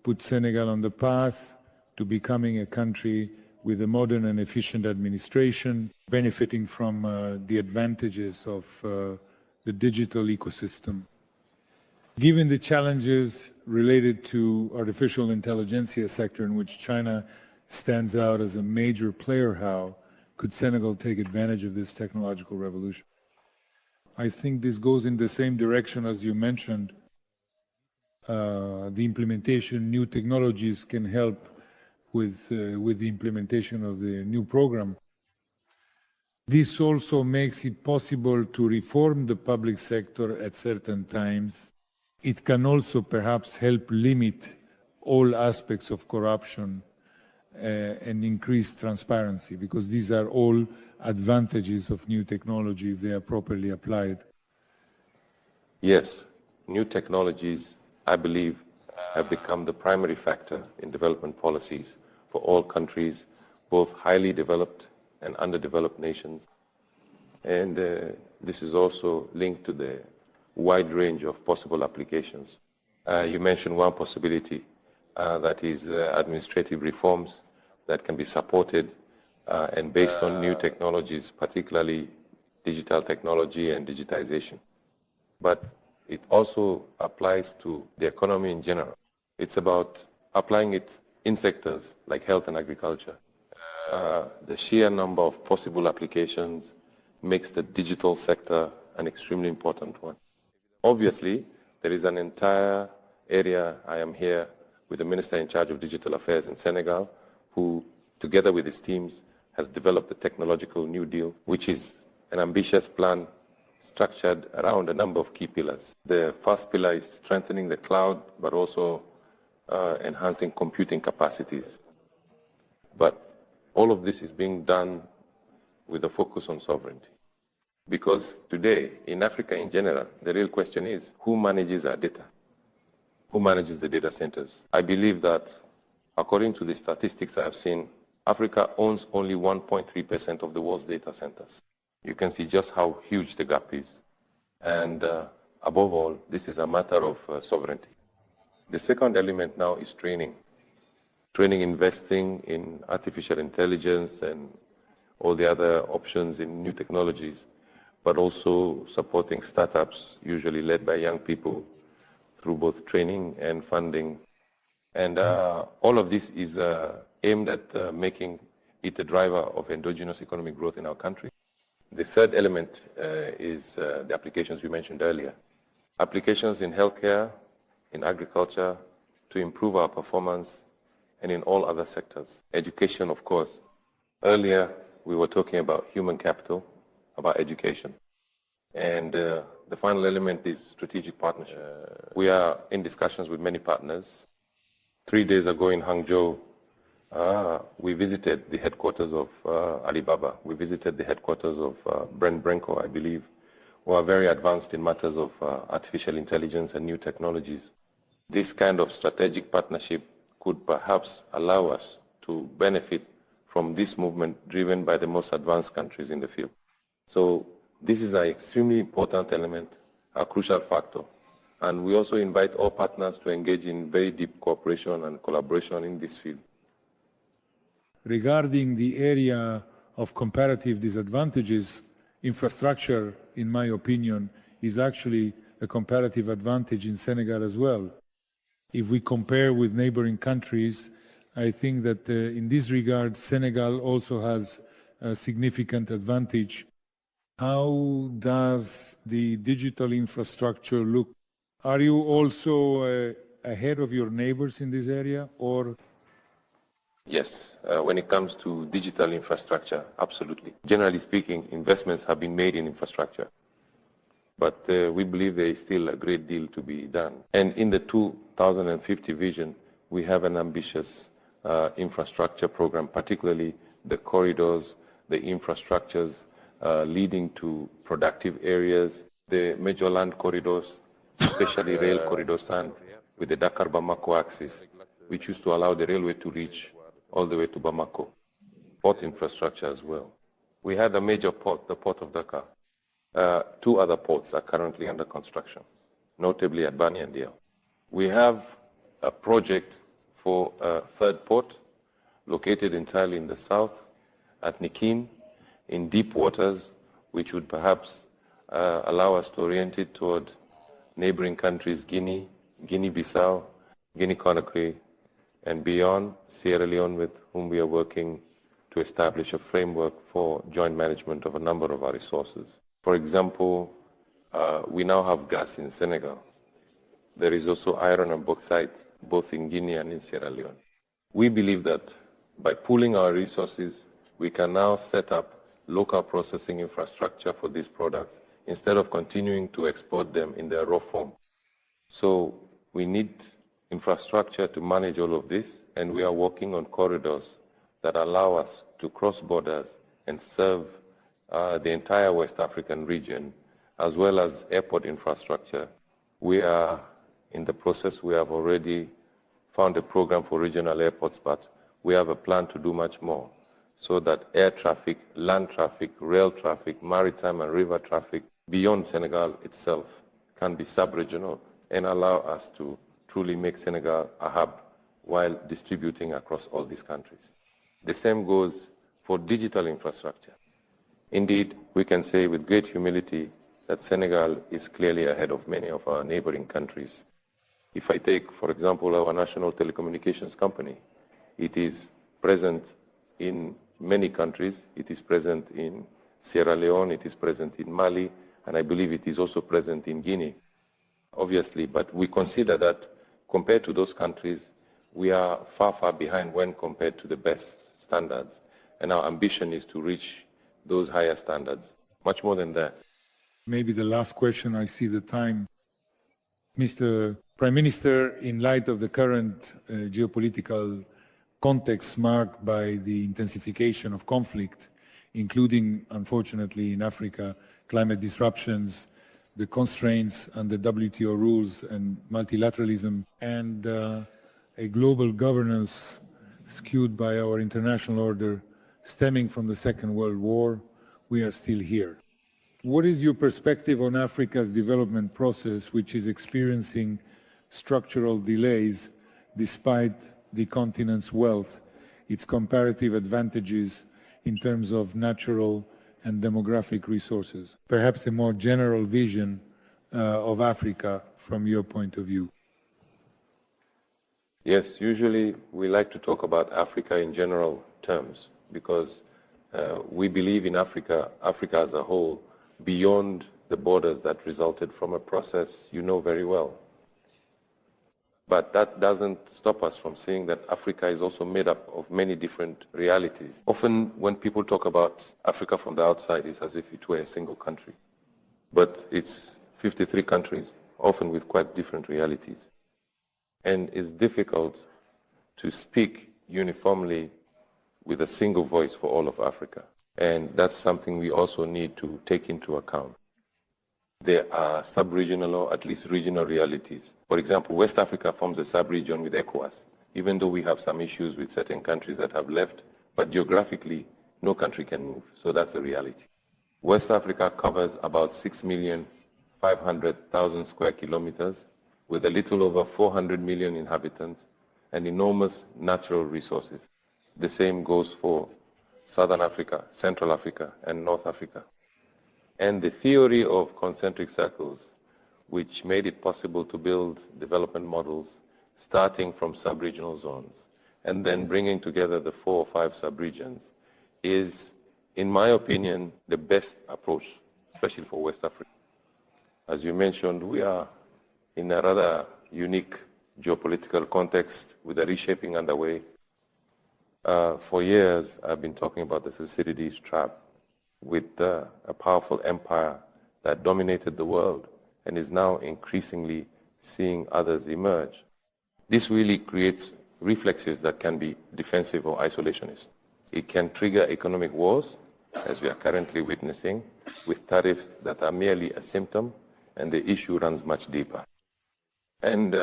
put Senegal on the path to becoming a country with a modern and efficient administration, benefiting from the advantages of the digital ecosystem. Given the challenges related to artificial intelligence sector in which China stands out as a major player, how could Senegal take advantage of this technological revolution? I think this goes in the same direction as you mentioned. The implementation, new technologies can help with the implementation of the new program. This also makes it possible to reform the public sector at certain times. It can also perhaps help limit all aspects of corruption and increase transparency, because these are all advantages of new technology if they are properly applied. Yes, new technologies, I believe, have become the primary factor in development policies for all countries, both highly developed and underdeveloped nations. And this is also linked to the wide range of possible applications. You mentioned one possibility, that is administrative reforms that can be supported and based on new technologies, particularly digital technology and digitization. But it also applies to the economy in general. It's about applying it in sectors like health and agriculture. The sheer number of possible applications makes the digital sector an extremely important one. Obviously, there is an entire area. I am here with the Minister in charge of Digital Affairs in Senegal, who, together with his teams, has developed the Technological New Deal, which is an ambitious plan structured around a number of key pillars. The first pillar is strengthening the cloud, but also enhancing computing capacities. But all of this is being done with a focus on sovereignty. Because today, in Africa in general, the real question is, who manages our data? Who manages the data centers? I believe that, according to the statistics I have seen, Africa owns only 1.3% of the world's data centers. You can see just how huge the gap is. And above all, this is a matter of sovereignty. The second element now is training. Training, investing in artificial intelligence and all the other options in new technologies, but also supporting startups, usually led by young people, through both training and funding. And all of this is aimed at making it a driver of endogenous economic growth in our country. The third element is the applications we mentioned earlier. Applications in healthcare, in agriculture, to improve our performance, and in all other sectors. Education, of course. Earlier, we were talking about human capital, about education. And the final element is strategic partnership. We are in discussions with many partners. 3 days ago in Hangzhou, we visited the headquarters of Alibaba. We visited the headquarters of Brent Brenko, I believe, who are very advanced in matters of artificial intelligence and new technologies. This kind of strategic partnership could perhaps allow us to benefit from this movement driven by the most advanced countries in the field. So this is an extremely important element, a crucial factor. And we also invite all partners to engage in very deep cooperation and collaboration in this field. Regarding the area of comparative disadvantages, infrastructure, in my opinion, is actually a comparative advantage in Senegal as well. If we compare with neighboring countries, I think that in this regard, Senegal also has a significant advantage. How does the digital infrastructure look? Are you also ahead of your neighbors in this area, or? Yes, when it comes to digital infrastructure, absolutely. Generally speaking, investments have been made in infrastructure. But we believe there is still a great deal to be done. And in the 2050 vision, we have an ambitious infrastructure program, particularly the corridors, the infrastructures leading to productive areas, the major land corridors, especially rail corridors, and with the Dakar-Bamako axis, which used to allow the railway to reach all the way to Bamako. Port infrastructure as well. We had a major port, the port of Dakar. 2 other ports are currently under construction, notably at Bani and Dial. We have a project for a third port located entirely in the south at Nikin, in deep waters, which would perhaps allow us to orient it toward neighboring countries, Guinea, Guinea-Bissau, Guinea-Conakry, and beyond, Sierra Leone, with whom we are working to establish a framework for joint management of a number of our resources. For example, we now have gas in Senegal. There is also iron and bauxite, both in Guinea and in Sierra Leone. We believe that by pooling our resources, we can now set up local processing infrastructure for these products instead of continuing to export them in their raw form. So we need infrastructure to manage all of this, and we are working on corridors that allow us to cross borders and serve the entire West African region, as well as airport infrastructure. We are in the process. We have already found a program for regional airports, but we have a plan to do much more so that air traffic, land traffic, rail traffic, maritime and river traffic beyond Senegal itself can be sub-regional and allow us to truly make Senegal a hub while distributing across all these countries. The same goes for digital infrastructure. Indeed, we can say with great humility that Senegal is clearly ahead of many of our neighboring countries. If I take, for example, our national telecommunications company, it is present in many countries. It is present in Sierra Leone, it is present in Mali, and I believe it is also present in Guinea, obviously. But we consider that compared to those countries, we are far, far behind when compared to the best standards. And our ambition is to reach those higher standards, much more than that. Maybe the last question, I see the time. Mr. Prime Minister, in light of the current geopolitical context marked by the intensification of conflict, including, unfortunately, in Africa, climate disruptions, the constraints under WTO rules and multilateralism, and a global governance skewed by our international order stemming from the Second World War, we are still here. What is your perspective on Africa's development process, which is experiencing structural delays despite the continent's wealth, its comparative advantages in terms of natural and demographic resources? Perhaps a more general vision of Africa from your point of view. Yes, usually we like to talk about Africa in general terms because we believe in Africa as a whole, beyond the borders that resulted from a process you know very well. But that doesn't stop us from saying that Africa is also made up of many different realities. Often when people talk about Africa from the outside, it's as if it were a single country. But it's 53 countries, often with quite different realities. And it's difficult to speak uniformly with a single voice for all of Africa. And that's something we also need to take into account. There are sub-regional or at least regional realities. For example, West Africa forms a sub-region with ECOWAS, even though we have some issues with certain countries that have left, but geographically, no country can move, so that's a reality. West Africa covers about 6,500,000 square kilometers, with a little over 400 million inhabitants and enormous natural resources. The same goes for Southern Africa, Central Africa, and North Africa. And the theory of concentric circles, which made it possible to build development models starting from sub-regional zones and then bringing together the 4 or 5 sub-regions, is, in my opinion, the best approach, especially for West Africa. As you mentioned, we are in a rather unique geopolitical context with a reshaping underway. For years, I've been talking about the Thucydides trap, with a powerful empire that dominated the world and is now increasingly seeing others emerge. This really creates reflexes that can be defensive or isolationist. It can trigger economic wars, as we are currently witnessing, with tariffs that are merely a symptom, and the issue runs much deeper. And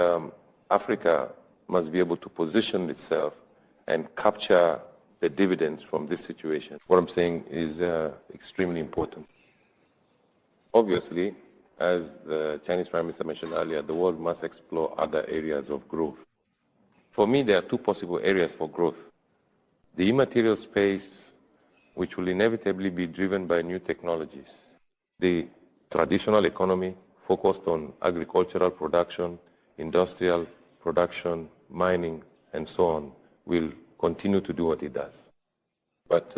Africa must be able to position itself and capture the dividends from this situation. What I'm saying is extremely important. Obviously, as the Chinese Prime Minister mentioned earlier, the world must explore other areas of growth. For me, there are two possible areas for growth. The immaterial space, which will inevitably be driven by new technologies. The traditional economy focused on agricultural production, industrial production, mining, and so on, will continue to do what it does. But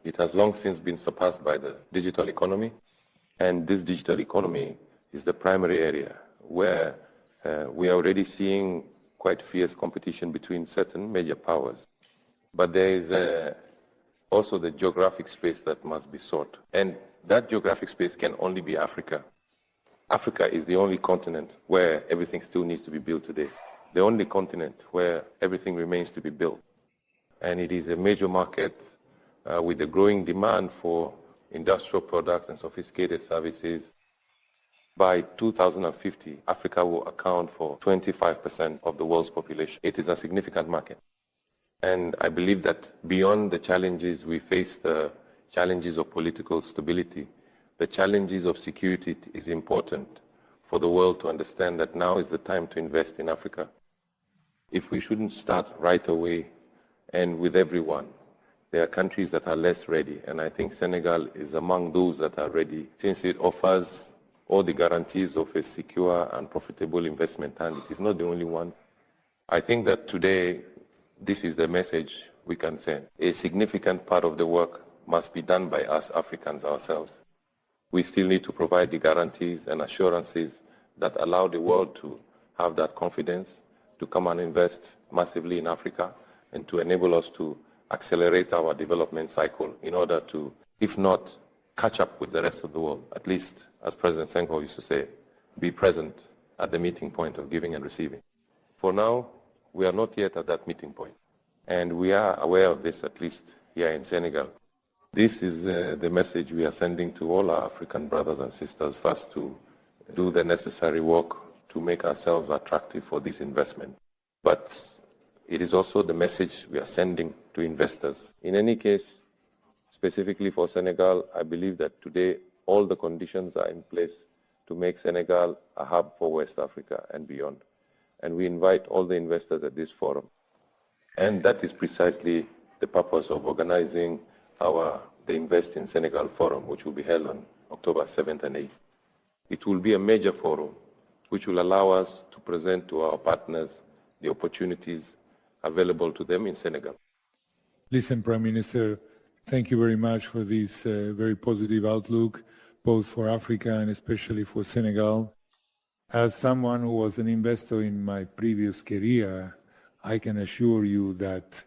it has long since been surpassed by the digital economy, and this digital economy is the primary area where we are already seeing quite fierce competition between certain major powers. But there is also the geographic space that must be sought. And that geographic space can only be Africa. Africa is the only continent where everything still needs to be built today. The only continent where everything remains to be built. And it is a major market with a growing demand for industrial products and sophisticated services. By 2050, Africa will account for 25% of the world's population. It is a significant market. And I believe that beyond the challenges we face, the challenges of political stability, the challenges of security, is important for the world to understand that now is the time to invest in Africa. If we shouldn't start right away and with everyone, there are countries that are less ready, and I think Senegal is among those that are ready, since it offers all the guarantees of a secure and profitable investment, and it is not the only one. I think that today, this is the message we can send. A significant part of the work must be done by us Africans ourselves. We still need to provide the guarantees and assurances that allow the world to have that confidence to come and invest massively in Africa and to enable us to accelerate our development cycle in order to, if not catch up with the rest of the world, at least, as President Sonko used to say, be present at the meeting point of giving and receiving. For now, we are not yet at that meeting point, and we are aware of this, at least here in Senegal. This is the message we are sending to all our African brothers and sisters, first to do the necessary work to make ourselves attractive for this investment. But it is also the message we are sending to investors. In any case, specifically for Senegal, I believe that today all the conditions are in place to make Senegal a hub for West Africa and beyond. And we invite all the investors at this forum. And that is precisely the purpose of organizing the Invest in Senegal Forum, which will be held on October 7th and 8th. It will be a major forum which will allow us to present to our partners the opportunities available to them in Senegal. Listen, Prime Minister, thank you very much for this very positive outlook, both for Africa and especially for Senegal. As someone who was an investor in my previous career, I can assure you that